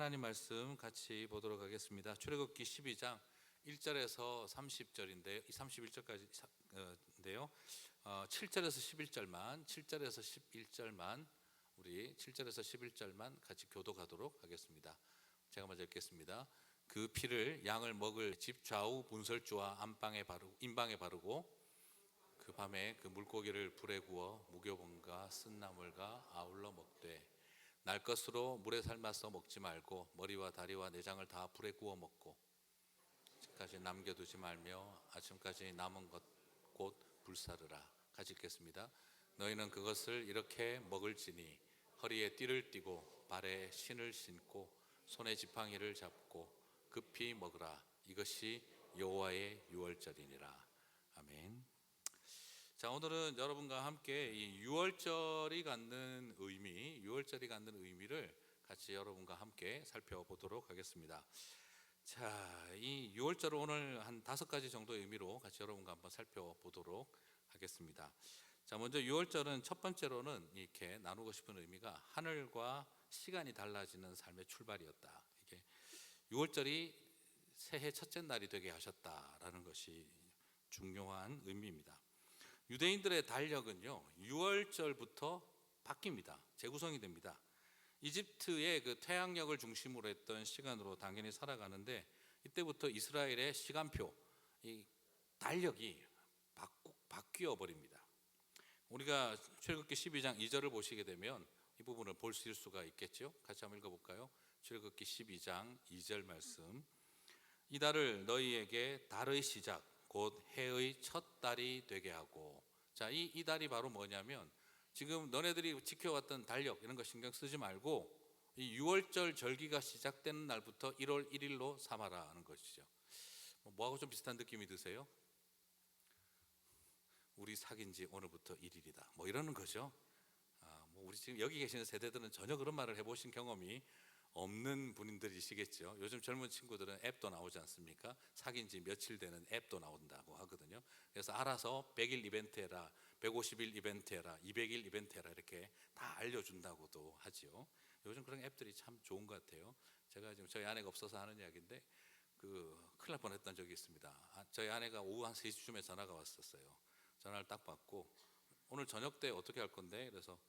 하나님 말씀 같이 보도록 하겠습니다. 출애굽기 12장 1절에서 30절인데 31절까지인데요. 7절에서 11절만 우리 7절에서 11절만 같이 교독하도록 하겠습니다. 제가 먼저 읽겠습니다. 그 피를 양을 먹을 집 좌우 문설주와 인방에 바르고 그 밤에 그 물고기를 불에 구워 무교본과 쓴나물과 아울러 먹되 날 것으로 물에 삶아서 먹지 말고 머리와 다리와 내장을 다 불에 구워 먹고 아침까지 남겨두지 말며 아침까지 남은 것 곧 불사르라. 같이 읽겠습니다. 너희는 그것을 이렇게 먹을지니 허리에 띠를 띠고 발에 신을 신고 손에 지팡이를 잡고 급히 먹으라. 이것이 여호와의 유월절이니라. 아멘. 자, 오늘은 여러분과 함께 이 유월절이 갖는 의미를 같이 여러분과 함께 살펴보도록 하겠습니다. 자, 이 유월절을 오늘 한 5가지 정도의 의미로 같이 여러분과 한번 살펴보도록 하겠습니다. 자, 먼저 유월절은 첫 번째로는 이렇게 나누고 싶은 의미가 하늘과 시간이 달라지는 삶의 출발이었다. 이게 유월절이 새해 첫째 날이 되게 하셨다라는 것이 중요한 의미입니다. 유대인들의 달력은요, 유월절부터 바뀝니다. 재구성이 됩니다. 이집트의 그 태양력을 중심으로 했던 시간으로 당연히 살아가는데 이때부터 이스라엘의 시간표, 이 달력이 바뀌어 버립니다. 우리가 출애굽기 12장 2절을 보시게 되면 이 부분을 보실 수가 있겠죠. 같이 한번 읽어볼까요? 출애굽기 12장 2절 말씀. 이 달을 너희에게 달의 시작 곧 해의 첫 달이 되게 하고. 자, 이 달이 바로 뭐냐면 지금 너네들이 지켜왔던 달력 이런 거 신경 쓰지 말고 이 6월절 절기가 시작되는 날부터 1월 1일로 삼아라 하는 것이죠. 뭐하고 좀 비슷한 느낌이 드세요? 우리 사귄 지 오늘부터 1일이다 뭐 이러는 거죠. 우리 지금 여기 계시는 세대들은 전혀 그런 말을 해보신 경험이 없는 분들이시겠죠. 요즘 젊은 친구들은 앱도 나오지 않습니까? 사귄 지 며칠 되는 앱도 나온다고 하거든요. 그래서 알아서 100일 이벤트 해라, 150일 이벤트 해라, 200일 이벤트 해라 이렇게 다 알려준다고도 하죠. 요즘 그런 앱들이 참 좋은 것 같아요. 제가 지금 저희 아내가 없어서 하는 이야기인데 큰일 날 뻔했던 적이 있습니다. 저희 아내가 오후 한 3시쯤에 전화가 왔었어요. 전화를 딱 받고 오늘 저녁 때 어떻게 할 건데? 그래서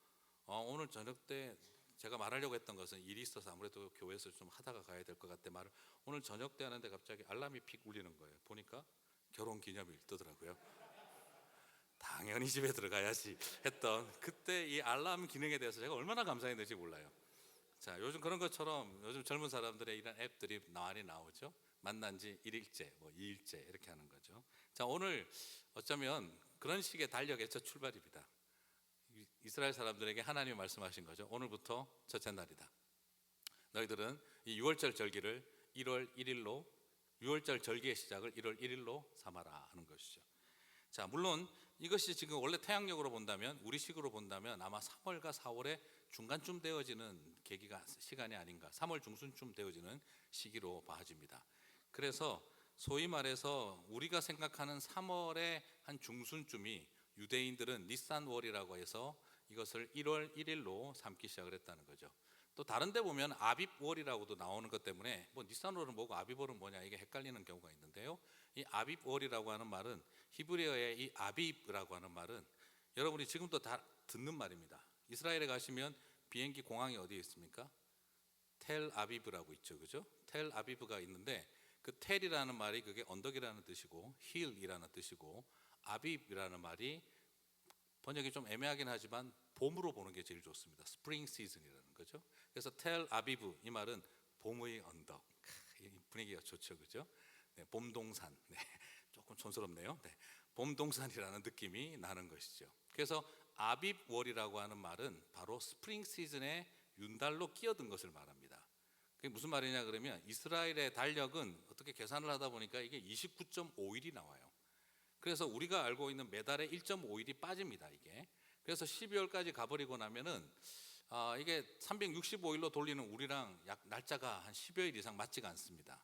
오늘 저녁 때 제가 말하려고 했던 것은 일이 있어서 아무래도 교회에서 좀 하다가 가야 될 것 같아 말을 오늘 저녁 때 하는데 갑자기 알람이 픽 울리는 거예요. 보니까 결혼기념일 뜨더라고요. 당연히 집에 들어가야지 했던 그때 이 알람 기능에 대해서 제가 얼마나 감사했는지 몰라요. 자, 요즘 그런 것처럼 요즘 젊은 사람들의 이런 앱들이 많이 나오죠. 만난 지 1일째, 2일째 이렇게 하는 거죠. 자, 오늘 어쩌면 그런 식의 달력의 첫 출발입니다. 이스라엘 사람들에게 하나님이 말씀하신 거죠. 오늘부터 첫째 날이다. 너희들은 이 6월절 절기를 1월 1일로 6월절 절기의 시작을 1월 1일로 삼아라 하는 것이죠. 자, 물론 이것이 지금 원래 태양력으로 본다면 우리식으로 본다면 아마 3월과 4월의 중간쯤 되어지는 시간이 아닌가. 3월 중순쯤 되어지는 시기로 봐집니다. 그래서 소위 말해서 우리가 생각하는 3월의 한 중순쯤이 유대인들은 니산월이라고 해서 이것을 1월 1일로 삼기 시작을 했다는 거죠. 또 다른 데 보면 아빕월이라고도 나오는 것 때문에 니산월은 뭐고 아빕월은 뭐냐 이게 헷갈리는 경우가 있는데요. 이 아빕월이라고 하는 말은 히브리어의 이 아빕이라고 하는 말은 여러분이 지금도 다 듣는 말입니다. 이스라엘에 가시면 비행기 공항이 어디에 있습니까? 텔 아비브라고 있죠, 그죠? 텔 아비브가 있는데 그 텔이라는 말이 그게 언덕이라는 뜻이고 힐이라는 뜻이고 아빕이라는 말이 번역이 좀 애매하긴 하지만 봄으로 보는 게 제일 좋습니다. 스프링 시즌이라는 거죠. 그래서 텔 아비브 이 말은 봄의 언덕. 분위기가 좋죠, 그죠? 네, 봄동산. 네, 조금 촌스럽네요. 네, 봄동산이라는 느낌이 나는 것이죠. 그래서 아빕월이라고 하는 말은 바로 스프링 시즌에 윤달로 끼어든 것을 말합니다. 그게 무슨 말이냐 그러면 이스라엘의 달력은 어떻게 계산을 하다 보니까 이게 29.5일이 나와요. 그래서 우리가 알고 있는 매달에 1.5일이 빠집니다, 이게. 그래서 12월까지 가버리고 나면은 이게 365일로 돌리는 우리랑 약 날짜가 한 10여일 이상 맞지가 않습니다.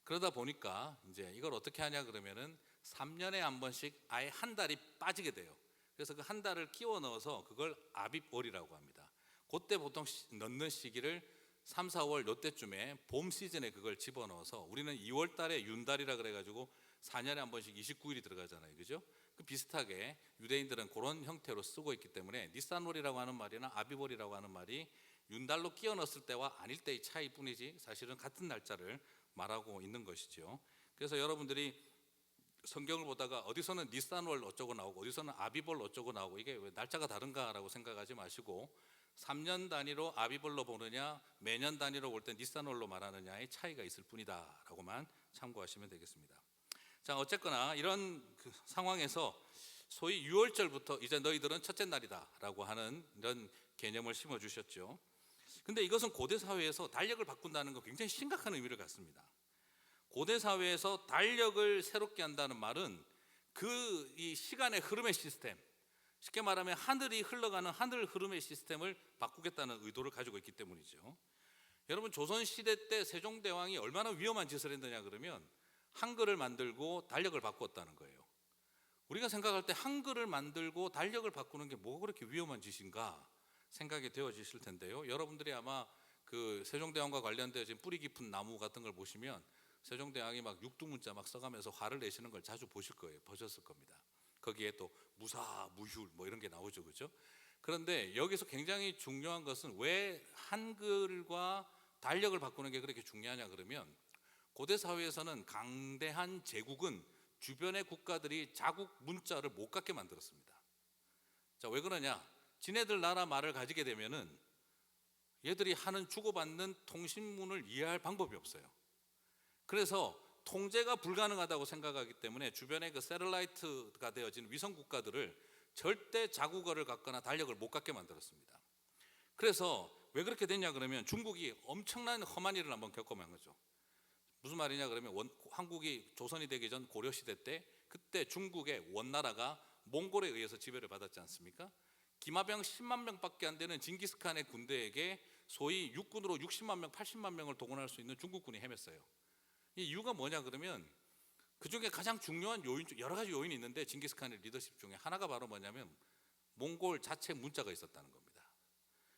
그러다 보니까 이제 이걸 어떻게 하냐 그러면은 3년에 한 번씩 아예 한 달이 빠지게 돼요. 그래서 그 한 달을 끼워 넣어서 그걸 아빕월이라고 합니다. 그때 보통 넣는 시기를 3, 4월 요때쯤에 봄 시즌에 그걸 집어넣어서 우리는 2월 달에 윤달이라 그래가지고 4년에 한 번씩 29일이 들어가잖아요, 그죠? 그 비슷하게 유대인들은 그런 형태로 쓰고 있기 때문에 니산월이라고 하는 말이나 아비월이라고 하는 말이 윤달로 끼워 넣었을 때와 아닐 때의 차이뿐이지 사실은 같은 날짜를 말하고 있는 것이죠. 그래서 여러분들이 성경을 보다가 어디서는 니산월 어쩌고 나오고 어디서는 아비벌 어쩌고 나오고 이게 왜 날짜가 다른가라고 생각하지 마시고 3년 단위로 아비벌로 보느냐 매년 단위로 볼 때 니산월로 말하느냐의 차이가 있을 뿐이다라고만 참고하시면 되겠습니다. 자, 어쨌거나 이런 상황에서 소위 6월절부터 이제 너희들은 첫째 날이다라고 하는 이런 개념을 심어주셨죠. 근데 이것은 고대 사회에서 달력을 바꾼다는 건 굉장히 심각한 의미를 갖습니다. 고대 사회에서 달력을 새롭게 한다는 말은 이 시간의 흐름의 시스템, 쉽게 말하면 하늘이 흘러가는 하늘 흐름의 시스템을 바꾸겠다는 의도를 가지고 있기 때문이죠. 여러분, 조선시대 때 세종대왕이 얼마나 위험한 짓을 했느냐 그러면 한글을 만들고 달력을 바꾸었다는 거예요. 우리가 생각할 때 한글을 만들고 달력을 바꾸는 게 뭐가 그렇게 위험한 짓인가 생각이 되어지실 텐데요. 여러분들이 아마 그 세종대왕과 관련되어 뿌리 깊은 나무 같은 걸 보시면 세종대왕이 막 육두문자 막 써가면서 화를 내시는 걸 자주 보실 거예요. 보셨을 겁니다. 거기에 또 무사, 무휴 뭐 이런 게 나오죠, 그죠? 그런데 여기서 굉장히 중요한 것은 왜 한글과 달력을 바꾸는 게 그렇게 중요하냐 그러면 고대 사회에서는 강대한 제국은 주변의 국가들이 자국 문자를 못 갖게 만들었습니다. 자, 왜 그러냐? 지네들 나라 말을 가지게 되면은 얘들이 하는 주고받는 통신문을 이해할 방법이 없어요. 그래서 통제가 불가능하다고 생각하기 때문에 주변에 그 새틀라이트가 되어진 위성 국가들을 절대 자국어를 갖거나 달력을 못 갖게 만들었습니다. 그래서 왜 그렇게 됐냐 그러면 중국이 엄청난 험한 일을 한번 겪어만 거죠. 무슨 말이냐 그러면 한국이 조선이 되기 전 고려시대 때 그때 중국의 원나라가 몽골에 의해서 지배를 받았지 않습니까? 기마병 10만 명밖에 안 되는 징기스칸의 군대에게 소위 육군으로 60만 명, 80만 명을 동원할 수 있는 중국군이 헤맸어요. 이 이유가 뭐냐 그러면 그중에 가장 중요한 요인, 여러 가지 요인이 있는데 징기스칸의 리더십 중에 하나가 바로 뭐냐면 몽골 자체 문자가 있었다는 겁니다.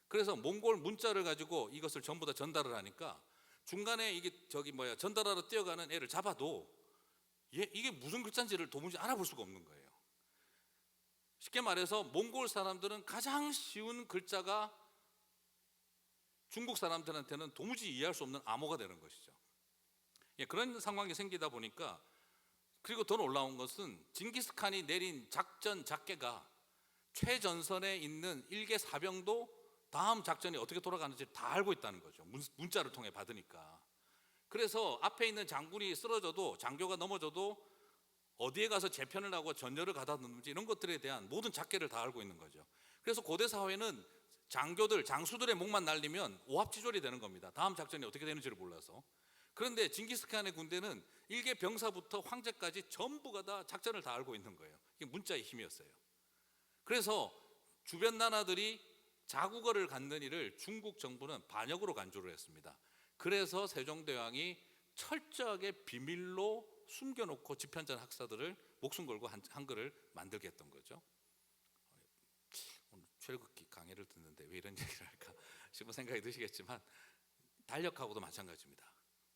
그래서 몽골 문자를 가지고 이것을 전부 다 전달을 하니까 중간에 이게 전달하러 뛰어가는 애를 잡아도 이게 무슨 글자인지를 도무지 알아볼 수가 없는 거예요. 쉽게 말해서 몽골 사람들은 가장 쉬운 글자가 중국 사람들한테는 도무지 이해할 수 없는 암호가 되는 것이죠. 그런 상황이 생기다 보니까, 그리고 더 놀라운 것은 징기스칸이 내린 작전 작계가 최전선에 있는 일개 사병도 다음 작전이 어떻게 돌아가는지 다 알고 있다는 거죠. 문자를 통해 받으니까. 그래서 앞에 있는 장군이 쓰러져도, 장교가 넘어져도 어디에 가서 재편을 하고 전열을 가다듬는지 이런 것들에 대한 모든 작계를 다 알고 있는 거죠. 그래서 고대 사회는 장교들, 장수들의 목만 날리면 오합지졸이 되는 겁니다. 다음 작전이 어떻게 되는지를 몰라서. 그런데 징기스칸의 군대는 일개 병사부터 황제까지 전부가 다 작전을 다 알고 있는 거예요. 이게 문자의 힘이었어요. 그래서 주변 나라들이 자국어를 갖는 일을 중국 정부는 반역으로 간주를 했습니다. 그래서 세종대왕이 철저하게 비밀로 숨겨놓고 집현전 학사들을 목숨 걸고 한글을 만들게 했던 거죠. 오늘 출애굽기 강의를 듣는데 왜 이런 얘기를 할까 싶은 생각이 드시겠지만 달력하고도 마찬가지입니다.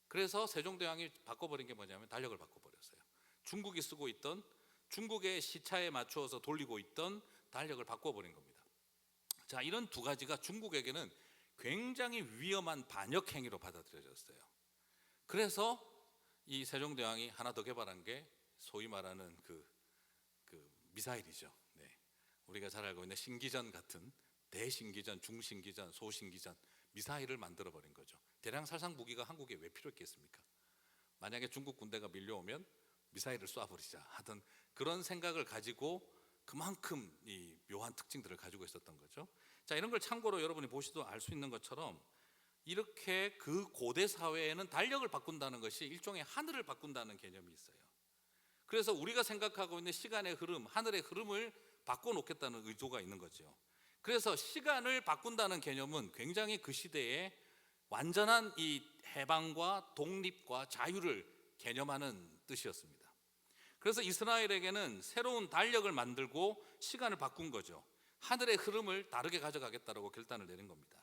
그래서 세종대왕이 바꿔버린 게 뭐냐면 달력을 바꿔버렸어요. 중국이 쓰고 있던, 중국의 시차에 맞추어서 돌리고 있던 달력을 바꿔버린 겁니다. 자, 이런 두 가지가 중국에게는 굉장히 위험한 반역 행위로 받아들여졌어요. 그래서 이 세종대왕이 하나 더 개발한 게 소위 말하는 그 미사일이죠. 네. 우리가 잘 알고 있는 신기전 같은 대신기전, 중신기전, 소신기전 미사일을 만들어버린 거죠. 대량 살상 무기가 한국에 왜 필요했겠습니까? 만약에 중국 군대가 밀려오면 미사일을 쏴버리자 하던 그런 생각을 가지고 그만큼 이 묘한 특징들을 가지고 있었던 거죠. 자, 이런 걸 참고로 여러분이 보시도 알 수 있는 것처럼 이렇게 그 고대 사회에는 달력을 바꾼다는 것이 일종의 하늘을 바꾼다는 개념이 있어요. 그래서 우리가 생각하고 있는 시간의 흐름, 하늘의 흐름을 바꿔놓겠다는 의도가 있는 거죠. 그래서 시간을 바꾼다는 개념은 굉장히 그 시대에 완전한 이 해방과 독립과 자유를 개념하는 뜻이었습니다. 그래서 이스라엘에게는 새로운 달력을 만들고 시간을 바꾼 거죠. 하늘의 흐름을 다르게 가져가겠다고 결단을 내린 겁니다.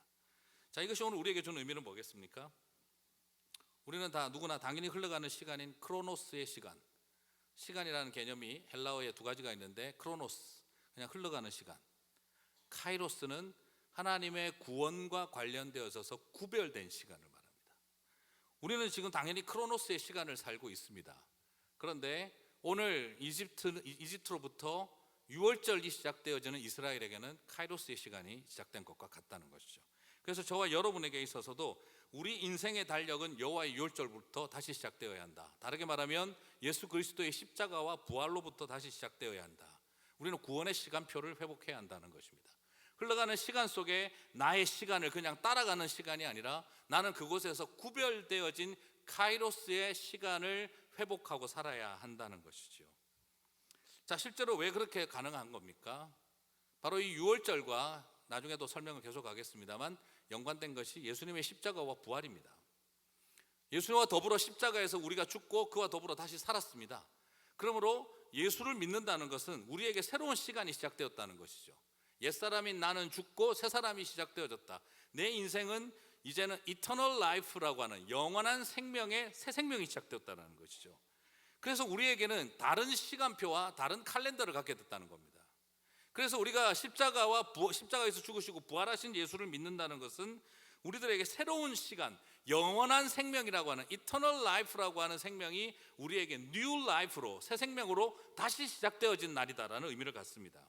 자, 이것이 오늘 우리에게 주는 의미는 뭐겠습니까? 우리는 다 누구나 당연히 흘러가는 시간인 크로노스의 시간, 시간이라는 개념이 헬라어에 두 가지가 있는데, 크로노스 그냥 흘러가는 시간, 카이로스는 하나님의 구원과 관련되어서 구별된 시간을 말합니다. 우리는 지금 당연히 크로노스의 시간을 살고 있습니다. 그런데 오늘 이집트로부터 유월절이 시작되어지는 이스라엘에게는 카이로스의 시간이 시작된 것과 같다는 것이죠. 그래서 저와 여러분에게 있어서도 우리 인생의 달력은 여호와의 유월절부터 다시 시작되어야 한다. 다르게 말하면 예수 그리스도의 십자가와 부활로부터 다시 시작되어야 한다. 우리는 구원의 시간표를 회복해야 한다는 것입니다. 흘러가는 시간 속에 나의 시간을 그냥 따라가는 시간이 아니라 나는 그곳에서 구별되어진 카이로스의 시간을 회복하고 살아야 한다는 것이죠. 자, 실제로 왜 그렇게 가능한 겁니까? 바로 이 유월절과 나중에도 설명을 계속하겠습니다만 연관된 것이 예수님의 십자가와 부활입니다. 예수님과 더불어 십자가에서 우리가 죽고 그와 더불어 다시 살았습니다. 그러므로 예수를 믿는다는 것은 우리에게 새로운 시간이 시작되었다는 것이죠. 옛사람인 나는 죽고 새 사람이 시작되어졌다. 내 인생은 이제는 이터널 라이프라고 하는 영원한 생명의 새 생명이 시작되었다는 것이죠. 그래서 우리에게는 다른 시간표와 다른 칼렌더를 갖게 됐다는 겁니다. 그래서 우리가 십자가에서 죽으시고 부활하신 예수를 믿는다는 것은 우리들에게 새로운 시간, 영원한 생명이라고 하는 이터널 라이프라고 하는 생명이 우리에게 뉴 라이프로, 새 생명으로 다시 시작되어진 날이다라는 의미를 갖습니다.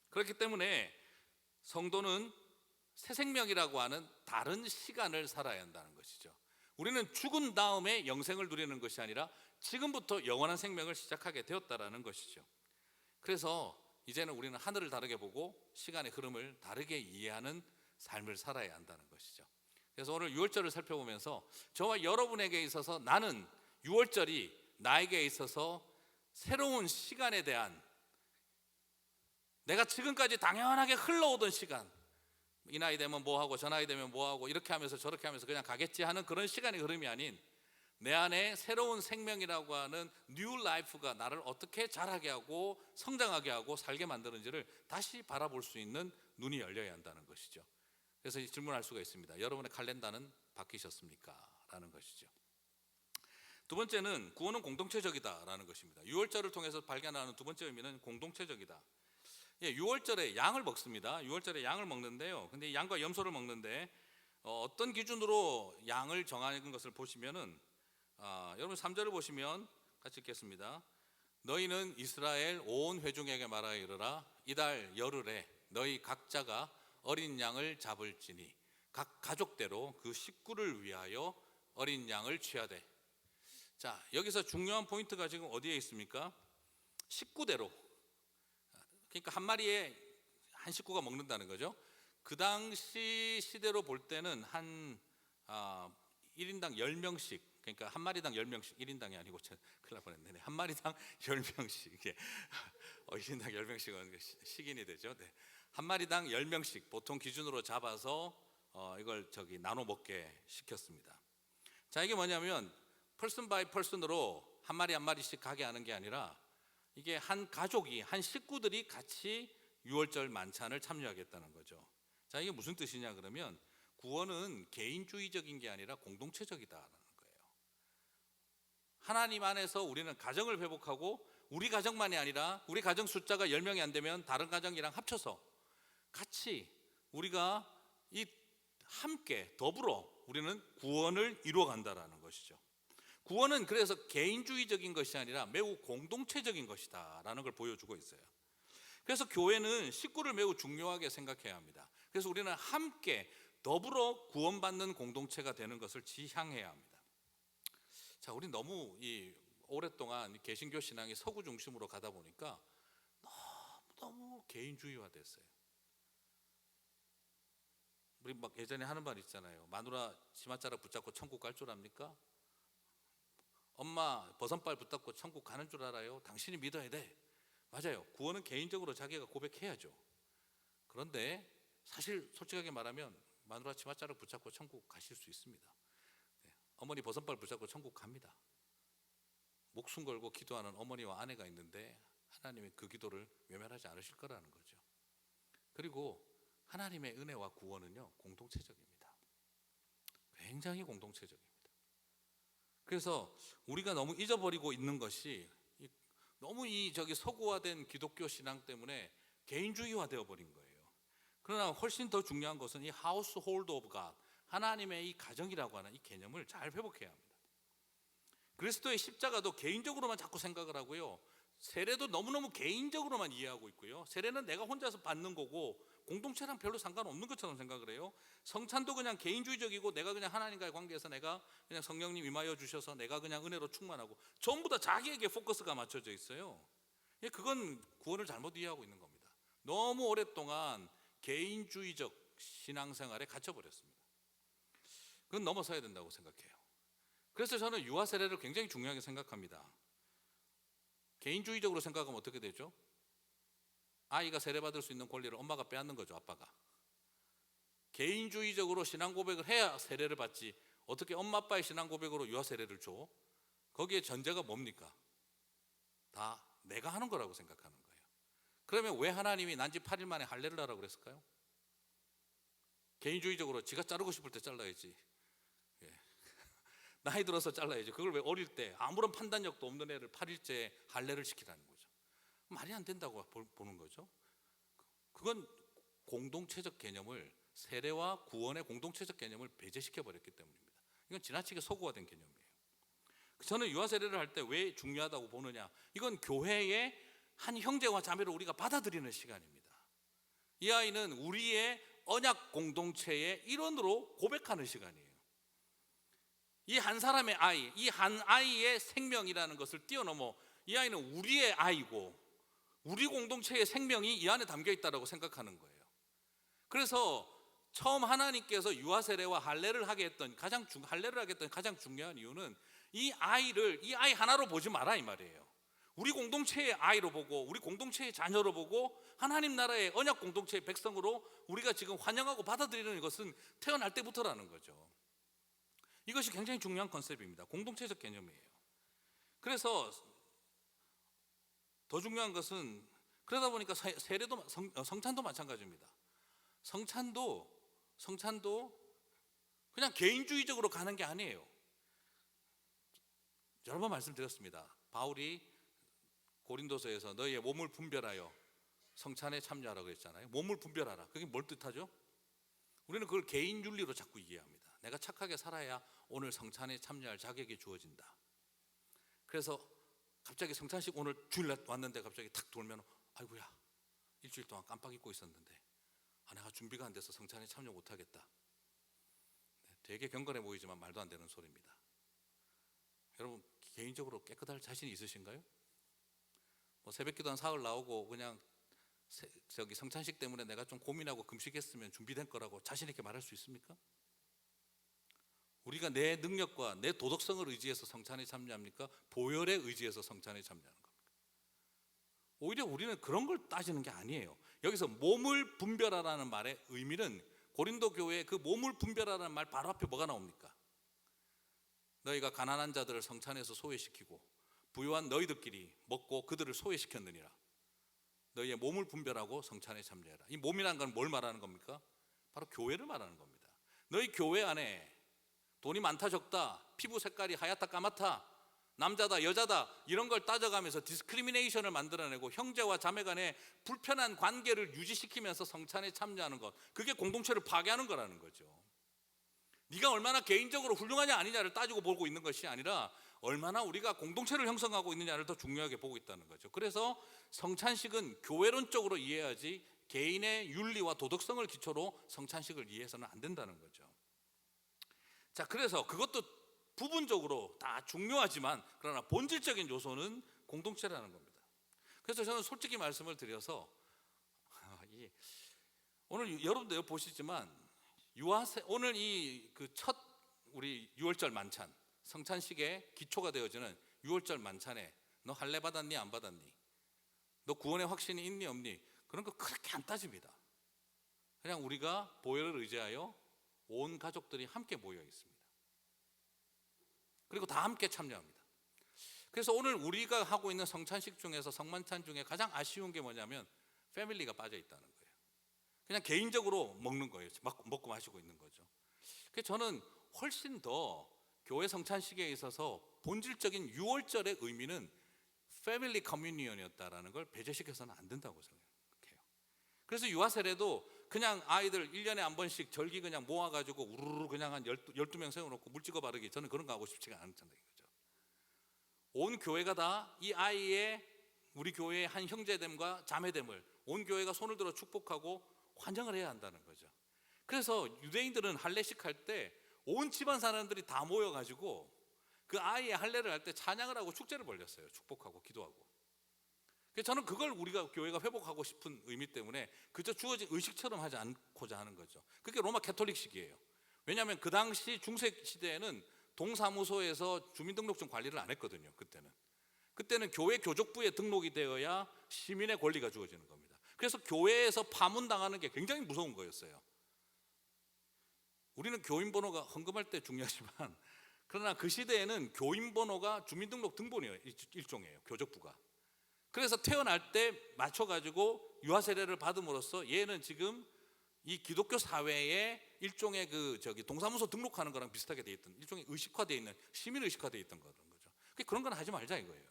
그렇기 때문에 성도는 새 생명이라고 하는 다른 시간을 살아야 한다는 것이죠. 우리는 죽은 다음에 영생을 누리는 것이 아니라 지금부터 영원한 생명을 시작하게 되었다라는 것이죠. 그래서 이제는 우리는 하늘을 다르게 보고 시간의 흐름을 다르게 이해하는 삶을 살아야 한다는 것이죠. 그래서 오늘 유월절을 살펴보면서 저와 여러분에게 있어서 나는 유월절이 나에게 있어서 새로운 시간에 대한, 내가 지금까지 당연하게 흘러오던 시간, 이 나이 되면 뭐하고 저 나이 되면 뭐하고 이렇게 하면서 저렇게 하면서 그냥 가겠지 하는 그런 시간의 흐름이 아닌 내 안에 새로운 생명이라고 하는 뉴 라이프가 나를 어떻게 자라게 하고 성장하게 하고 살게 만드는지를 다시 바라볼 수 있는 눈이 열려야 한다는 것이죠. 그래서 질문할 수가 있습니다. 여러분의 칼렌더는 바뀌셨습니까? 라는 것이죠. 두 번째는 구원은 공동체적이다라는 것입니다. 유월절을 통해서 발견하는 두 번째 의미는 공동체적이다. 유월절에 양을 먹습니다. 유월절에 양을 먹는데요. 근데 양과 염소를 먹는데 어떤 기준으로 양을 정하는 것을 보시면은 여러분 3절을 보시면 같이 읽겠습니다. 너희는 이스라엘 온 회중에게 말하여 이르라. 이달 열흘에 너희 각자가 어린 양을 잡을지니 각 가족대로 그 식구를 위하여 어린 양을 취하되. 자, 여기서 중요한 포인트가 지금 어디에 있습니까? 식구대로. 그러니까 한 마리에 한 식구가 먹는다는 거죠. 그 당시 시대로 볼 때는 한 1인당 10명씩, 그러니까 한 마리당 10명씩, 1인당이 아니고 큰일 날 뻔했네. 한 마리당 10명씩, 이게 1인당 10명씩은 식인이 되죠. 네. 한 마리당 10명씩 보통 기준으로 잡아서 이걸 나눠 먹게 시켰습니다. 자, 이게 뭐냐면 퍼슨 바이 퍼슨으로 한 마리 한 마리씩 가게 하는 게 아니라 이게 한 가족이, 한 식구들이 같이 유월절 만찬을 참여하겠다는 거죠. 자, 이게 무슨 뜻이냐 그러면 구원은 개인주의적인 게 아니라 공동체적이다라는 거예요. 하나님 안에서 우리는 가정을 회복하고 우리 가정만이 아니라 우리 가정 숫자가 10명이 안 되면 다른 가정이랑 합쳐서 같이 우리가 함께 더불어 우리는 구원을 이루어 간다라는 것이죠. 구원은 그래서 개인주의적인 것이 아니라 매우 공동체적인 것이다라는 걸 보여주고 있어요. 그래서 교회는 식구를 매우 중요하게 생각해야 합니다. 그래서 우리는 함께 더불어 구원받는 공동체가 되는 것을 지향해야 합니다. 자, 우리 너무 오랫동안 개신교 신앙이 서구 중심으로 가다 보니까 너무 개인주의화됐어요. 우리 막 예전에 하는 말 있잖아요. 마누라 치맛자락 붙잡고 천국 갈 줄 압니까? 엄마 버선발 붙잡고 천국 가는 줄 알아요? 당신이 믿어야 돼. 맞아요. 구원은 개인적으로 자기가 고백해야죠. 그런데 사실 솔직하게 말하면 마누라 치맛자락 붙잡고 천국 가실 수 있습니다. 네. 어머니 버선발 붙잡고 천국 갑니다. 목숨 걸고 기도하는 어머니와 아내가 있는데 하나님이 그 기도를 외면하지 않으실 거라는 거죠. 그리고 하나님의 은혜와 구원은요 공동체적입니다. 굉장히 공동체적입니다. 그래서 우리가 너무 잊어버리고 있는 것이 너무 저기 서구화된 기독교 신앙 때문에 개인주의화 되어 버린 거예요. 그러나 훨씬 더 중요한 것은 이 household of God, 하나님의 이 가정이라고 하는 이 개념을 잘 회복해야 합니다. 그리스도의 십자가도 개인적으로만 자꾸 생각을 하고요, 세례도 너무너무 개인적으로만 이해하고 있고요, 세례는 내가 혼자서 받는 거고 공동체랑 별로 상관없는 것처럼 생각을 해요. 성찬도 그냥 개인주의적이고 내가 그냥 하나님과의 관계에서 내가 그냥 성령님 임하여 주셔서 내가 그냥 은혜로 충만하고 전부 다 자기에게 포커스가 맞춰져 있어요. 그건 구원을 잘못 이해하고 있는 겁니다. 너무 오랫동안 개인주의적 신앙생활에 갇혀버렸습니다. 그건 넘어서야 된다고 생각해요. 그래서 저는 유아 세례를 굉장히 중요하게 생각합니다. 개인주의적으로 생각하면 어떻게 되죠? 아이가 세례받을 수 있는 권리를 엄마가 빼앗는 거죠, 아빠가. 개인주의적으로 신앙 고백을 해야 세례를 받지, 어떻게 엄마 아빠의 신앙 고백으로 유아 세례를 줘? 거기에 전제가 뭡니까? 다 내가 하는 거라고 생각하는 거예요. 그러면 왜 하나님이 난지 8일 만에 할례를 하라고 그랬을까요? 개인주의적으로 지가 자르고 싶을 때 잘라야지, 나이 들어서 잘라야지. 그걸 왜 어릴 때 아무런 판단력도 없는 애를 8일째 할례를 시키라는 거죠? 말이 안 된다고 보는 거죠. 그건 공동체적 개념을, 세례와 구원의 공동체적 개념을 배제시켜 버렸기 때문입니다. 이건 지나치게 서구화된 개념이에요. 저는 유아 세례를 할 때 왜 중요하다고 보느냐, 이건 교회의 한 형제와 자매를 우리가 받아들이는 시간입니다. 이 아이는 우리의 언약 공동체의 일원으로 고백하는 시간이에요. 이 한 사람의 아이, 이 한 아이의 생명이라는 것을 뛰어넘어 이 아이는 우리의 아이고 우리 공동체의 생명이 이 안에 담겨 있다고 생각하는 거예요. 그래서 처음 하나님께서 유아 세례와 할례를 하게 했던 가장 중요한 이유는 이 아이 하나로 보지 마라 이 말이에요. 우리 공동체의 아이로 보고 우리 공동체의 자녀로 보고 하나님 나라의 언약 공동체의 백성으로 우리가 지금 환영하고 받아들이는 것은 태어날 때부터라는 거죠. 이것이 굉장히 중요한 컨셉입니다. 공동체적 개념이에요. 그래서 더 중요한 것은, 그러다 보니까 세례도 성찬도 마찬가지입니다. 성찬도 그냥 개인주의적으로 가는 게 아니에요. 여러 번 말씀드렸습니다. 바울이 고린도서에서 너희의 몸을 분별하여 성찬에 참여하라고 그랬잖아요. 몸을 분별하라. 그게 뭘 뜻하죠? 우리는 그걸 개인 윤리로 자꾸 이해합니다. 내가 착하게 살아야 오늘 성찬에 참여할 자격이 주어진다. 그래서 갑자기 성찬식 오늘 주일날 왔는데 갑자기 탁 돌면 아이고야, 일주일 동안 깜빡 잊고 있었는데 내가 준비가 안 돼서 성찬에 참여 못하겠다. 되게 경건해 보이지만 말도 안 되는 소리입니다. 여러분 개인적으로 깨끗할 자신이 있으신가요? 새벽기도 한 사흘 나오고 그냥 저기 성찬식 때문에 내가 좀 고민하고 금식했으면 준비된 거라고 자신 있게 말할 수 있습니까? 우리가 내 능력과 내 도덕성을 의지해서 성찬에 참여합니까? 보혈에 의지해서 성찬에 참여하는 겁니까? 오히려 우리는 그런 걸 따지는 게 아니에요. 여기서 몸을 분별하라는 말의 의미는, 고린도 교회에 그 몸을 분별하라는 말 바로 앞에 뭐가 나옵니까? 너희가 가난한 자들을 성찬에서 소외시키고 부유한 너희들끼리 먹고 그들을 소외시켰느니라. 너희의 몸을 분별하고 성찬에 참여해라. 이 몸이라는 건 뭘 말하는 겁니까? 바로 교회를 말하는 겁니다. 너희 교회 안에 돈이 많다 적다, 피부 색깔이 하얗다 까맣다, 남자다 여자다 이런 걸 따져가면서 디스크리미네이션을 만들어내고 형제와 자매 간의 불편한 관계를 유지시키면서 성찬에 참여하는 것, 그게 공동체를 파괴하는 거라는 거죠. 네가 얼마나 개인적으로 훌륭하냐 아니냐를 따지고 보고 있는 것이 아니라 얼마나 우리가 공동체를 형성하고 있느냐를 더 중요하게 보고 있다는 거죠. 그래서 성찬식은 교회론적으로 이해하지 개인의 윤리와 도덕성을 기초로 성찬식을 이해해서는 안 된다는 거죠. 자, 그래서 그것도 부분적으로 다 중요하지만 그러나 본질적인 요소는 공동체라는 겁니다. 그래서 저는 솔직히 말씀을 드려서 오늘 여러분들 보시지만 오늘 이 그 첫 우리 6월절 만찬 성찬식의 기초가 되어지는 6월절 만찬에 너 할례 받았니 안 받았니, 너 구원의 확신이 있니 없니, 그런 거 그렇게 안 따집니다. 그냥 우리가 보혈을 의지하여 온 가족들이 함께 모여 있습니다. 그리고 다 함께 참여합니다. 그래서 오늘 우리가 하고 있는 성찬식 중에서 성만찬 중에 가장 아쉬운 게 뭐냐면 패밀리가 빠져 있다는 거예요. 그냥 개인적으로 먹는 거예요. 먹고 마시고 있는 거죠. 그래서 저는 훨씬 더 교회 성찬식에 있어서 본질적인 유월절의 의미는 패밀리 커뮤니언이었다라는 걸 배제시켜서는 안 된다고 생각해요. 그래서 유아 세례도 그냥 아이들 1년에 한 번씩 절기 그냥 모아가지고 우르르 그냥 한 12명 세워놓고 물 찍어 바르기, 저는 그런 거 하고 싶지가 않다는 거죠. 온 교회가 다 이 아이의, 우리 교회의 한 형제됨과 자매됨을 온 교회가 손을 들어 축복하고 환영을 해야 한다는 거죠. 그래서 유대인들은 할례식 할 때 온 집안 사람들이 다 모여가지고 그 아이의 할례를 할 때 찬양을 하고 축제를 벌렸어요. 축복하고 기도하고. 그래서 저는 그걸 우리가 교회가 회복하고 싶은 의미 때문에 그저 주어진 의식처럼 하지 않고자 하는 거죠. 그게 로마 캐톨릭식이에요. 왜냐하면 그 당시 중세 시대에는 동사무소에서 주민등록증 관리를 안 했거든요. 그때는 교회 교족부에 등록이 되어야 시민의 권리가 주어지는 겁니다. 그래서 교회에서 파문당하는 게 굉장히 무서운 거였어요. 우리는 교인번호가 헌금할 때 중요하지만, 그러나 그 시대에는 교인번호가 주민등록 등본이에요. 일종이에요, 교족부가. 그래서 태어날 때 맞춰가지고 유아세례를 받음으로써 얘는 지금 이 기독교 사회의 일종의 동사무소 등록하는 거랑 비슷하게 돼 있던, 일종의 의식화되어 있는, 시민 의식화되어 있던 거죠. 그런 건 하지 말자 이거예요.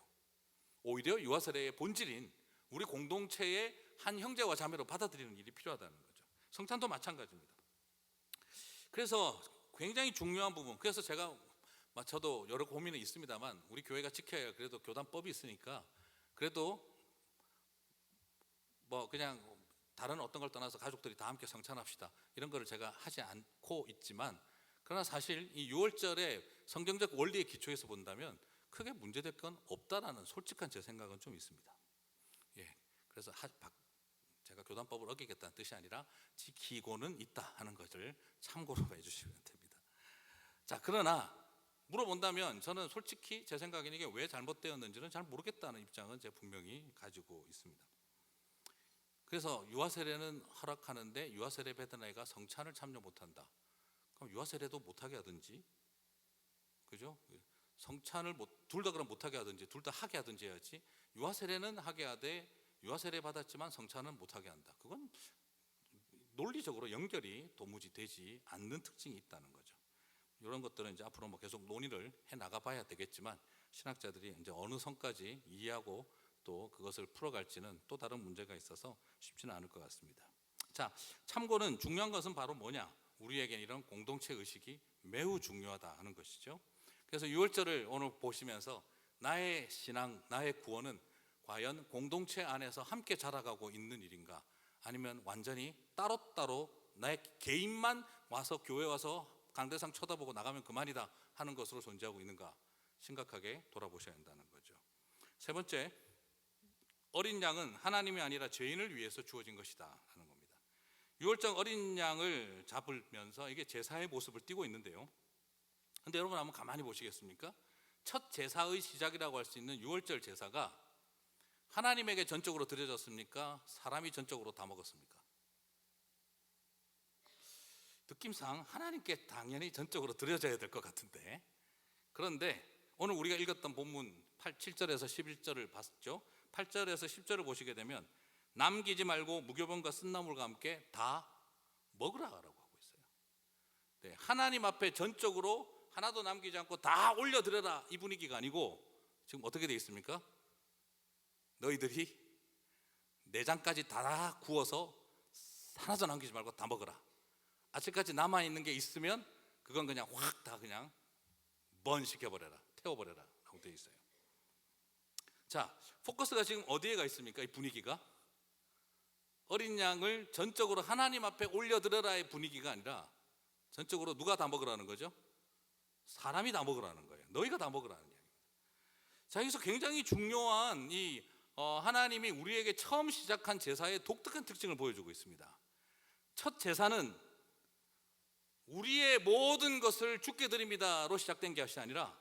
오히려 유아세례의 본질인 우리 공동체의 한 형제와 자매로 받아들이는 일이 필요하다는 거죠. 성찬도 마찬가지입니다. 그래서 굉장히 중요한 부분, 그래서 저도 여러 고민이 있습니다만 우리 교회가 지켜야 할 그래도 교단법이 있으니까, 그래도 뭐 그냥 다른 어떤 걸 떠나서 가족들이 다 함께 성찬합시다, 이런 거를 제가 하지 않고 있지만, 그러나 사실 이 6월절의 성경적 원리의 기초에서 본다면 크게 문제될 건 없다라는 솔직한 제 생각은 좀 있습니다. 그래서 제가 교단법을 어기겠다는 뜻이 아니라 지키고는 있다 하는 것을 참고로 해주시면 됩니다. 자, 그러나 물어본다면 저는 솔직히 제 생각에는 이게 왜 잘못되었는지는 잘 모르겠다는 입장은 제가 분명히 가지고 있습니다. 그래서 유아세례는 허락하는데 유아세례 받은 아이가 성찬을 참여 못한다. 그럼 유아세례도 못하게 하든지, 그죠? 성찬을 둘 다 그럼 못하게 하든지, 둘 다 하게 하든지 해야지, 유아세례는 하게 하되 유아세례 받았지만 성찬은 못하게 한다. 그건 논리적으로 연결이 도무지 되지 않는 특징이 있다는 거죠. 이런 것들은 이제 앞으로 뭐 계속 논의를 해 나가봐야 되겠지만, 신학자들이 이제 어느 선까지 이해하고 또 그것을 풀어갈지는 또 다른 문제가 있어서 쉽지는 않을 것 같습니다. 자, 참고는 중요한 것은 바로 뭐냐? 우리에겐 이런 공동체 의식이 매우 중요하다 하는 것이죠. 그래서 6월절을 오늘 보시면서 나의 신앙, 나의 구원은 과연 공동체 안에서 함께 자라가고 있는 일인가, 아니면 완전히 따로따로 나의 개인만 와서 교회 와서 강대상 쳐다보고 나가면 그만이다 하는 것으로 존재하고 있는가, 심각하게 돌아보셔야 한다는 거죠. 세 번째, 어린 양은 하나님이 아니라 죄인을 위해서 주어진 것이다 하는 겁니다. 6월절 어린 양을 잡으면서 이게 제사의 모습을 띠고 있는데요, 근데 여러분 한번 가만히 보시겠습니까? 첫 제사의 시작이라고 할 수 있는 6월절 제사가 하나님에게 전적으로 드려졌습니까? 사람이 전적으로 다 먹었습니까? 느낌상 하나님께 당연히 전적으로 드려져야 될 것 같은데, 그런데 오늘 우리가 읽었던 본문 7절에서 11절을 봤죠. 8절에서 10절을 보시게 되면 남기지 말고 무교병과 쓴나물과 함께 다 먹으라라고 하고 있어요. 네, 하나님 앞에 전적으로 하나도 남기지 않고 다 올려드려라, 이 분위기가 아니고 지금 어떻게 되어 있습니까? 너희들이 내장까지 다 구워서 하나도 남기지 말고 다 먹어라. 아직까지 남아있는 게 있으면 그건 그냥 확 다 그냥 번시켜버려라, 태워버려라 라고 되어 있어요. 자, 포커스가 지금 어디에 가 있습니까? 이 분위기가 어린 양을 전적으로 하나님 앞에 올려드려라의 분위기가 아니라 전적으로 누가 다 먹으라는 거죠? 사람이 다 먹으라는 거예요. 너희가 다 먹으라는 이야기입니다. 자, 여기서 굉장히 중요한 하나님이 우리에게 처음 시작한 제사의 독특한 특징을 보여주고 있습니다. 첫 제사는 우리의 모든 것을 주께 드립니다로 시작된 것이 아니라,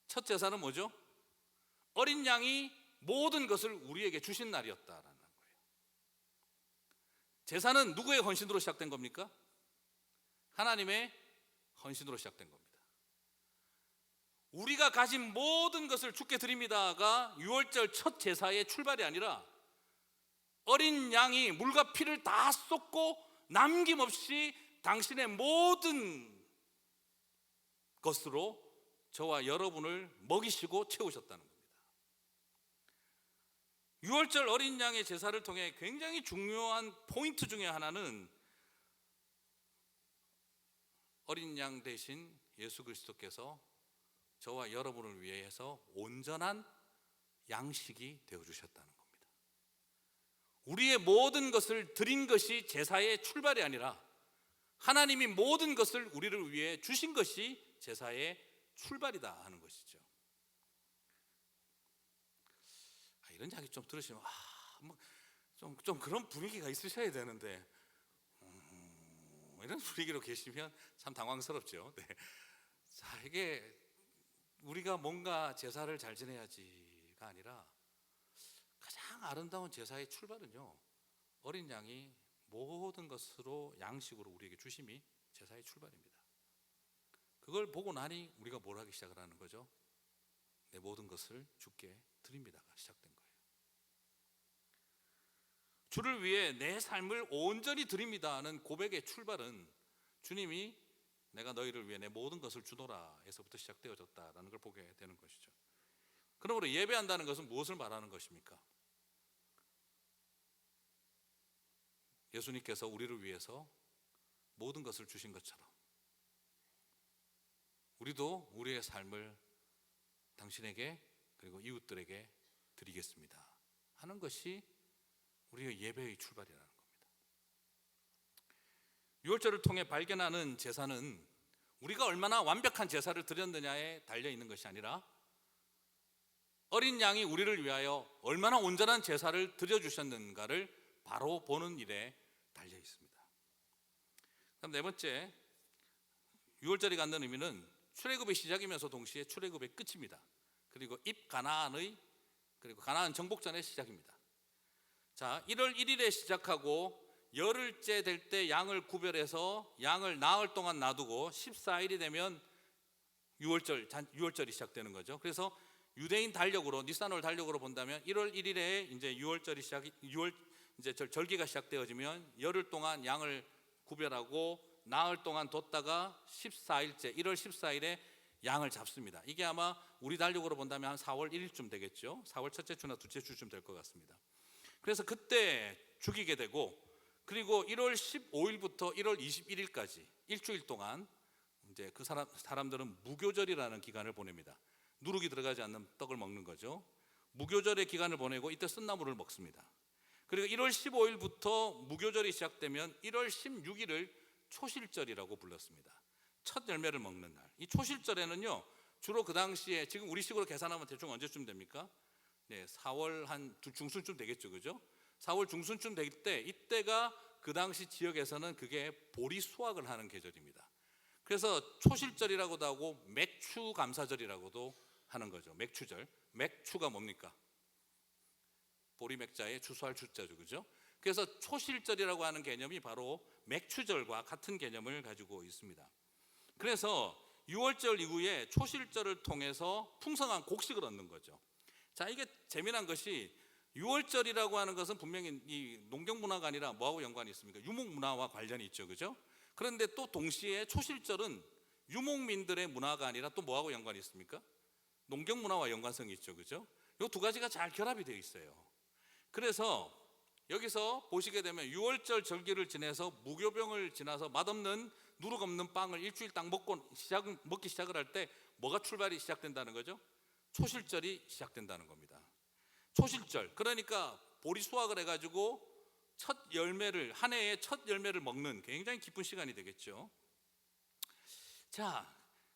첫 제사는 뭐죠? 어린 양이 모든 것을 우리에게 주신 날이었다라는 거예요. 제사는 누구의 헌신으로 시작된 겁니까? 하나님의 헌신으로 시작된 겁니다. 우리가 가진 모든 것을 주께 드립니다가 6월절 첫 제사의 출발이 아니라, 어린 양이 물과 피를 다 쏟고 남김없이 당신의 모든 것으로 저와 여러분을 먹이시고 채우셨다는 겁니다. 유월절 어린 양의 제사를 통해 굉장히 중요한 포인트 중에 하나는 어린 양 대신 예수 그리스도께서 저와 여러분을 위해서 온전한 양식이 되어주셨다는 겁니다. 우리의 모든 것을 드린 것이 제사의 출발이 아니라 하나님이 모든 것을 우리를 위해 주신 것이 제사의 출발이다 하는 것이죠. 이런 이야기 좀 들으시면 좀 그런 분위기가 있으셔야 되는데 이런 분위기로 계시면 참 당황스럽죠. 네. 자, 이게 우리가 뭔가 제사를 잘 지내야지가 아니라 가장 아름다운 제사의 출발은요, 어린 양이 모든 것으로 양식으로 우리에게 주심이 제사의 출발입니다. 그걸 보고 나니 우리가 뭘 하기 시작을 하는 거죠? 내 모든 것을 주께 드립니다가 시작된 거예요. 주를 위해 내 삶을 온전히 드립니다는 고백의 출발은 주님이 내가 너희를 위해 내 모든 것을 주노라 에서부터 시작되어졌다라는 걸 보게 되는 것이죠. 그러므로 예배한다는 것은 무엇을 말하는 것입니까? 예수님께서 우리를 위해서 모든 것을 주신 것처럼 우리도 우리의 삶을 당신에게 그리고 이웃들에게 드리겠습니다 하는 것이 우리의 예배의 출발이라는 겁니다. 유월절을 통해 발견하는 제사는 우리가 얼마나 완벽한 제사를 드렸느냐에 달려있는 것이 아니라 어린 양이 우리를 위하여 얼마나 온전한 제사를 드려주셨는가를 바로 보는 일에 달려있습니다. 그럼 네 번째, 유월절이 갖는 의미는 출애굽의 시작이면서 동시에 출애굽의 끝입니다. 그리고 입가나안의 그리고 가나안 정복전의 시작입니다. 자, 1월 1일에 시작하고 열흘째 될 때 양을 구별해서 양을 나흘 동안 놔두고 14일이 되면 유월절이 시작되는 거죠. 그래서 유대인 달력으로 니산월 달력으로 본다면 1월 1일에 이제 유월절이 이제 절기가 시작되어지면 열흘 동안 양을 구별하고 나흘 동안 뒀다가 14일째 1월 14일에 양을 잡습니다. 이게 아마 우리 달력으로 본다면 한 4월 1일쯤 되겠죠. 4월 첫째 주나 둘째 주쯤 될 것 같습니다. 그래서 그때 죽이게 되고, 그리고 1월 15일부터 1월 21일까지 일주일 동안 이제 그 사람들은 무교절이라는 기간을 보냅니다. 누룩이 들어가지 않는 떡을 먹는 거죠. 무교절의 기간을 보내고 이때 쓴나물을 먹습니다. 그리고 1월 15일부터 무교절이 시작되면 1월 16일을 초실절이라고 불렀습니다. 첫 열매를 먹는 날. 이 초실절에는요, 주로 그 당시에 지금 우리식으로 계산하면 대충 언제쯤 됩니까? 네, 4월 한 중순쯤 되겠죠, 그죠? 4월 중순쯤 될 때, 이때가 그 당시 지역에서는 그게 보리 수확을 하는 계절입니다. 그래서 초실절이라고도 하고 맥추 감사절이라고도 하는 거죠. 맥추절. 맥추가 뭡니까? 보리 맥자에 추수할 추자죠, 그죠? 그래서 초실절이라고 하는 개념이 바로 맥추절과 같은 개념을 가지고 있습니다. 그래서 6월절 이후에 초실절을 통해서 풍성한 곡식을 얻는 거죠. 자, 이게 재미난 것이 6월절이라고 하는 것은 분명히 이 농경문화가 아니라 뭐하고 연관이 있습니까? 유목문화와 관련이 있죠, 그죠? 그런데 또 동시에 초실절은 유목민들의 문화가 아니라 또 뭐하고 연관이 있습니까? 농경문화와 연관성이 있죠, 그죠? 이 두 가지가 잘 결합이 되어 있어요. 그래서 여기서 보시게 되면 6월절 절기를 지내서 무교병을 지나서 맛없는 누룩 없는 빵을 일주일 딱 먹기 시작을 할 때 뭐가 출발이 시작된다는 거죠? 초실절이 시작된다는 겁니다. 초실절, 그러니까 보리 수확을 해가지고 첫 열매를, 한 해의 첫 열매를 먹는 굉장히 기쁜 시간이 되겠죠. 자,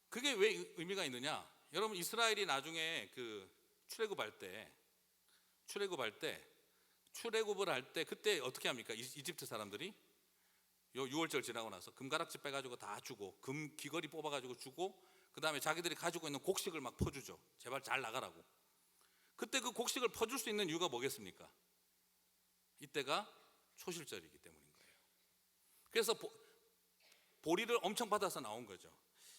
그게 왜 의미가 있느냐? 여러분, 이스라엘이 나중에 그 출애굽을 할 때 그때 어떻게 합니까? 이집트 사람들이 요 6월절 지나고 나서 금가락지 빼가지고 다 주고, 금 귀걸이 뽑아가지고 주고, 그 다음에 자기들이 가지고 있는 곡식을 막 퍼주죠. 제발 잘 나가라고. 그때 그 곡식을 퍼줄 수 있는 이유가 뭐겠습니까? 이때가 초실절이기 때문인 거예요. 그래서 보리를 엄청 받아서 나온 거죠.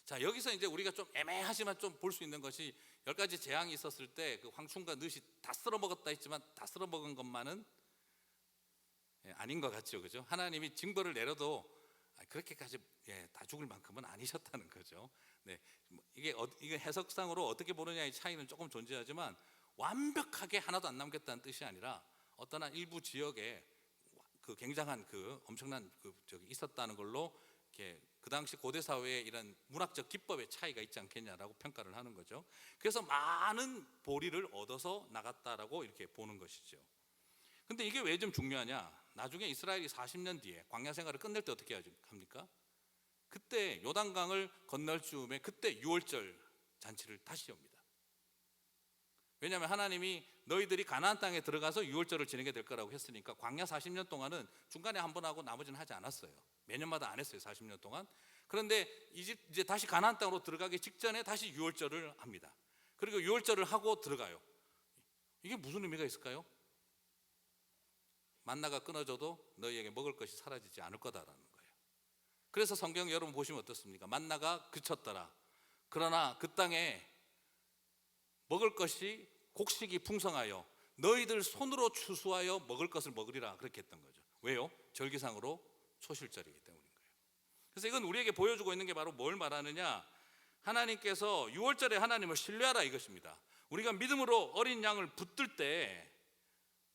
자, 여기서 이제 우리가 좀 애매하지만 좀 볼 수 있는 것이 10가지 재앙이 있었을 때 그 황충과 느시 다 쓸어 먹었다 했지만 다 쓸어 먹은 것만은 아닌 것 같죠, 그죠? 하나님이 징벌을 내려도 그렇게까지 다 죽을 만큼은 아니셨다는 거죠. 네, 이게 해석상으로 어떻게 보느냐의 차이는 조금 존재하지만 완벽하게 하나도 안 남겼다는 뜻이 아니라 어떤 한 일부 지역에 그 굉장한 그 엄청난 있었다는 걸로 이렇게 그 당시 고대 사회의 이런 문학적 기법의 차이가 있지 않겠냐라고 평가를 하는 거죠. 그래서 많은 보리를 얻어서 나갔다라고 이렇게 보는 것이죠. 근데 이게 왜 좀 중요하냐? 나중에 이스라엘이 40년 뒤에 광야 생활을 끝낼 때 어떻게 합니까? 그때 요단강을 건널 즈음에 그때 유월절 잔치를 다시 엽니다. 왜냐하면 하나님이 너희들이 가나안 땅에 들어가서 유월절을 지내게 될 거라고 했으니까 광야 40년 동안은 중간에 한 번 하고 나머지는 하지 않았어요. 매년마다 안 했어요. 40년 동안. 그런데 이제 다시 가나안 땅으로 들어가기 직전에 다시 유월절을 합니다. 그리고 유월절을 하고 들어가요. 이게 무슨 의미가 있을까요? 만나가 끊어져도 너희에게 먹을 것이 사라지지 않을 거다라는 거예요. 그래서 성경 여러분 보시면 어떻습니까? 만나가 그쳤더라. 그러나 그 땅에 먹을 것이 곡식이 풍성하여 너희들 손으로 추수하여 먹을 것을 먹으리라 그렇게 했던 거죠. 왜요? 절기상으로 초실절이기 때문인 거예요. 그래서 이건 우리에게 보여주고 있는 게 바로 뭘 말하느냐? 하나님께서 유월절에 하나님을 신뢰하라 이것입니다. 우리가 믿음으로 어린 양을 붙들 때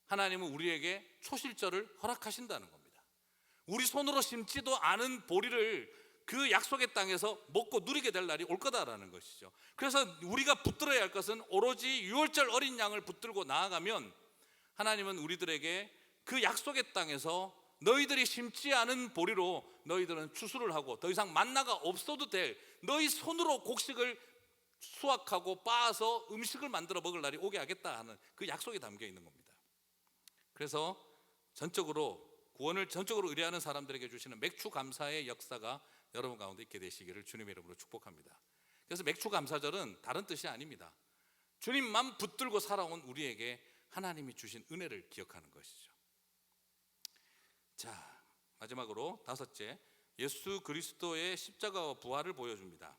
하나님은 우리에게 초실절을 허락하신다는 겁니다. 우리 손으로 심지도 않은 보리를 그 약속의 땅에서 먹고 누리게 될 날이 올 거다라는 것이죠. 그래서 우리가 붙들어야 할 것은 오로지 유월절 어린 양을 붙들고 나아가면 하나님은 우리들에게 그 약속의 땅에서 너희들이 심지 않은 보리로 너희들은 추수를 하고 더 이상 만나가 없어도 될 너희 손으로 곡식을 수확하고 빻아서 음식을 만들어 먹을 날이 오게 하겠다 하는 그 약속이 담겨 있는 겁니다. 그래서 구원을 전적으로 의뢰하는 사람들에게 주시는 맥추 감사의 역사가 여러분 가운데 있게 되시기를 주님의 이름으로 축복합니다. 그래서 맥추 감사절은 다른 뜻이 아닙니다. 주님만 붙들고 살아온 우리에게 하나님이 주신 은혜를 기억하는 것이죠. 자, 마지막으로 다섯째, 예수 그리스도의 십자가와 부활을 보여줍니다.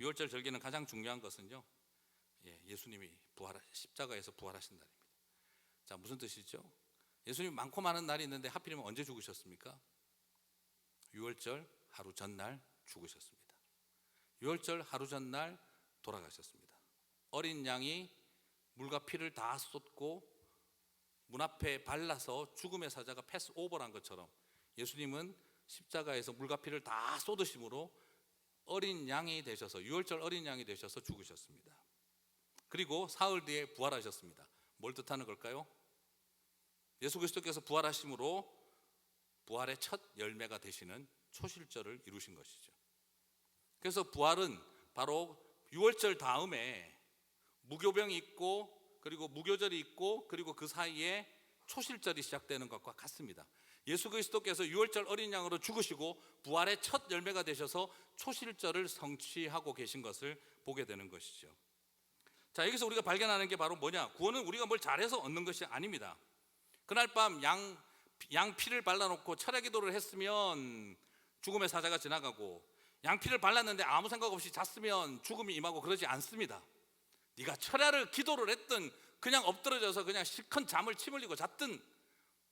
유월절 절기는 가장 중요한 것은요, 예수님이 십자가에서 부활하신 날입니다. 자, 무슨 뜻이죠? 예수님 많고 많은 날이 있는데 하필이면 언제 죽으셨습니까? 유월절 하루 전날 죽으셨습니다. 유월절 하루 전날 돌아가셨습니다. 어린 양이 물과 피를 다 쏟고 문 앞에 발라서 죽음의 사자가 패스오버란 것처럼 예수님은 십자가에서 물과 피를 다 쏟으심으로 어린 양이 되셔서 유월절 어린 양이 되셔서 죽으셨습니다. 그리고 사흘 뒤에 부활하셨습니다. 뭘 뜻하는 걸까요? 예수 그리스도께서 부활하심으로 부활의 첫 열매가 되시는 초실절을 이루신 것이죠. 그래서 부활은 바로 유월절 다음에 무교병이 있고 그리고 무교절이 있고 그리고 그 사이에 초실절이 시작되는 것과 같습니다. 예수 그리스도께서 유월절 어린 양으로 죽으시고 부활의 첫 열매가 되셔서 초실절을 성취하고 계신 것을 보게 되는 것이죠. 자, 여기서 우리가 발견하는 게 바로 뭐냐? 구원은 우리가 뭘 잘해서 얻는 것이 아닙니다. 그날 밤 양 피를 발라놓고 철야 기도를 했으면 죽음의 사자가 지나가고 양 피를 발랐는데 아무 생각 없이 잤으면 죽음이 임하고 그러지 않습니다. 네가 철야를 기도를 했든 그냥 엎드러져서 그냥 실컷 잠을 침 흘리고 잤든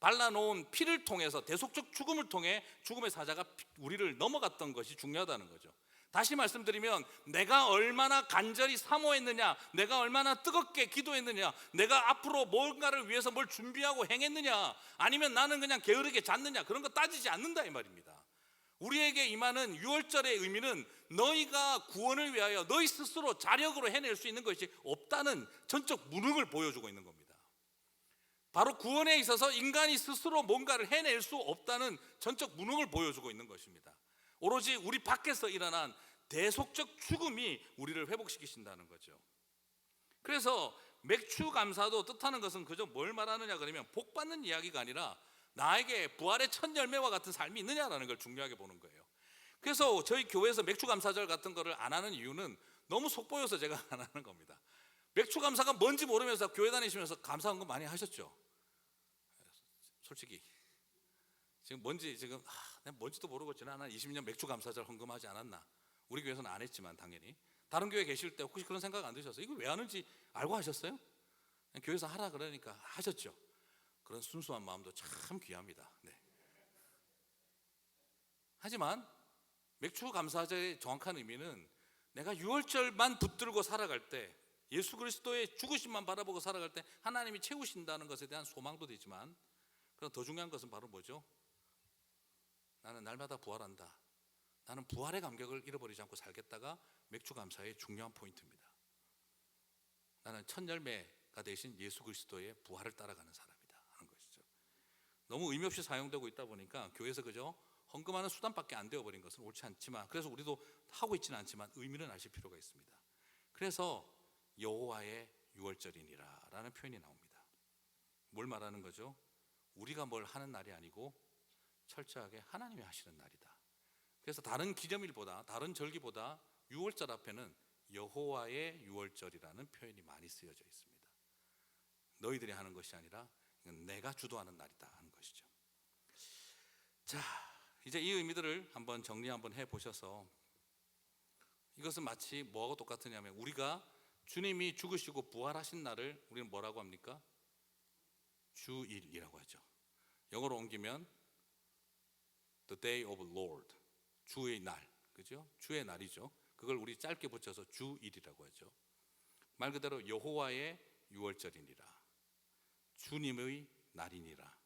발라놓은 피를 통해서 대속적 죽음을 통해 죽음의 사자가 우리를 넘어갔던 것이 중요하다는 거죠. 다시 말씀드리면 내가 얼마나 간절히 사모했느냐, 내가 얼마나 뜨겁게 기도했느냐, 내가 앞으로 뭔가를 위해서 뭘 준비하고 행했느냐, 아니면 나는 그냥 게으르게 잤느냐, 그런 거 따지지 않는다 이 말입니다. 우리에게 임하는 유월절의 의미는 너희가 구원을 위하여 너희 스스로 자력으로 해낼 수 있는 것이 없다는 전적 무능을 보여주고 있는 겁니다. 바로 구원에 있어서 인간이 스스로 뭔가를 해낼 수 없다는 전적 무능을 보여주고 있는 것입니다. 오로지 우리 밖에서 일어난 대속적 죽음이 우리를 회복시키신다는 거죠. 그래서 맥추 감사도 뜻하는 것은 그저 뭘 말하느냐 그러면 복 받는 이야기가 아니라 나에게 부활의 첫 열매와 같은 삶이 있느냐라는 걸 중요하게 보는 거예요. 그래서 저희 교회에서 맥추 감사절 같은 거를 안 하는 이유는 너무 속보여서 제가 안 하는 겁니다. 맥추 감사가 뭔지 모르면서 교회 다니시면서 감사한 거 많이 하셨죠? 솔직히 지금 내가 뭔지도 모르고 지난 한 20년 맥주 감사절 헌금하지 않았나? 우리 교회에서는 안 했지만 당연히 다른 교회 계실 때 혹시 그런 생각 안 드셨어요? 이거 왜 하는지 알고 하셨어요? 교회에서 하라 그러니까 하셨죠? 그런 순수한 마음도 참 귀합니다. 네. 하지만 맥주 감사절의 정확한 의미는 내가 유월절만 붙들고 살아갈 때, 예수 그리스도의 죽으심만 바라보고 살아갈 때 하나님이 채우신다는 것에 대한 소망도 되지만, 그럼 더 중요한 것은 바로 뭐죠? 나는 날마다 부활한다, 나는 부활의 감격을 잃어버리지 않고 살겠다가 맥주 감사의 중요한 포인트입니다. 나는 첫 열매가 되신 예수 그리스도의 부활을 따라가는 사람이다 하는 것이죠. 너무 의미 없이 사용되고 있다 보니까 교회에서 그저 헌금하는 수단밖에 안 되어버린 것은 옳지 않지만, 그래서 우리도 하고 있지는 않지만 의미는 아실 필요가 있습니다. 그래서 여호와의 유월절이니라 라는 표현이 나옵니다. 뭘 말하는 거죠? 우리가 뭘 하는 날이 아니고 철저하게 하나님이 하시는 날이다. 그래서 다른 기념일보다, 다른 절기보다 유월절 앞에는 여호와의 유월절이라는 표현이 많이 쓰여져 있습니다. 너희들이 하는 것이 아니라 이건 내가 주도하는 날이다 하는 것이죠. 자, 이제 이 의미들을 한번 정리 한번 해보셔서, 이것은 마치 뭐하고 똑같으냐면, 우리가 주님이 죽으시고 부활하신 날을 우리는 뭐라고 합니까? 주일이라고 하죠. 영어로 옮기면 The Day of Lord, 주의 날, 그죠? 주의 날이죠. 그걸 우리 짧게 붙여서 주일이라고 하죠. 말 그대로 여호와의 유월절이니라, 주님의 날이니라.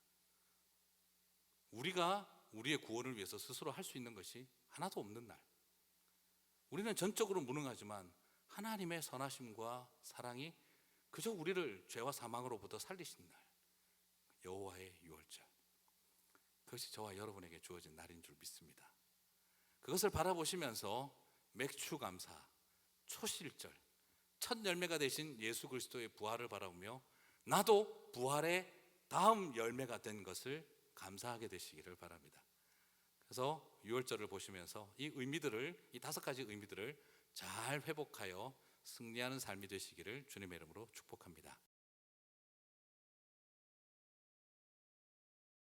우리가 우리의 구원을 위해서 스스로 할 수 있는 것이 하나도 없는 날, 우리는 전적으로 무능하지만 하나님의 선하심과 사랑이 그저 우리를 죄와 사망으로부터 살리신 날, 여호와의 유월절, 그것이 저와 여러분에게 주어진 날인 줄 믿습니다. 그것을 바라보시면서 맥주 감사, 초실절, 첫 열매가 되신 예수 그리스도의 부활을 바라보며 나도 부활의 다음 열매가 된 것을 감사하게 되시기를 바랍니다. 그래서 유월절을 보시면서 이 의미들을, 이 5가지 의미들을 잘 회복하여 승리하는 삶이 되시기를 주님의 이름으로 축복합니다.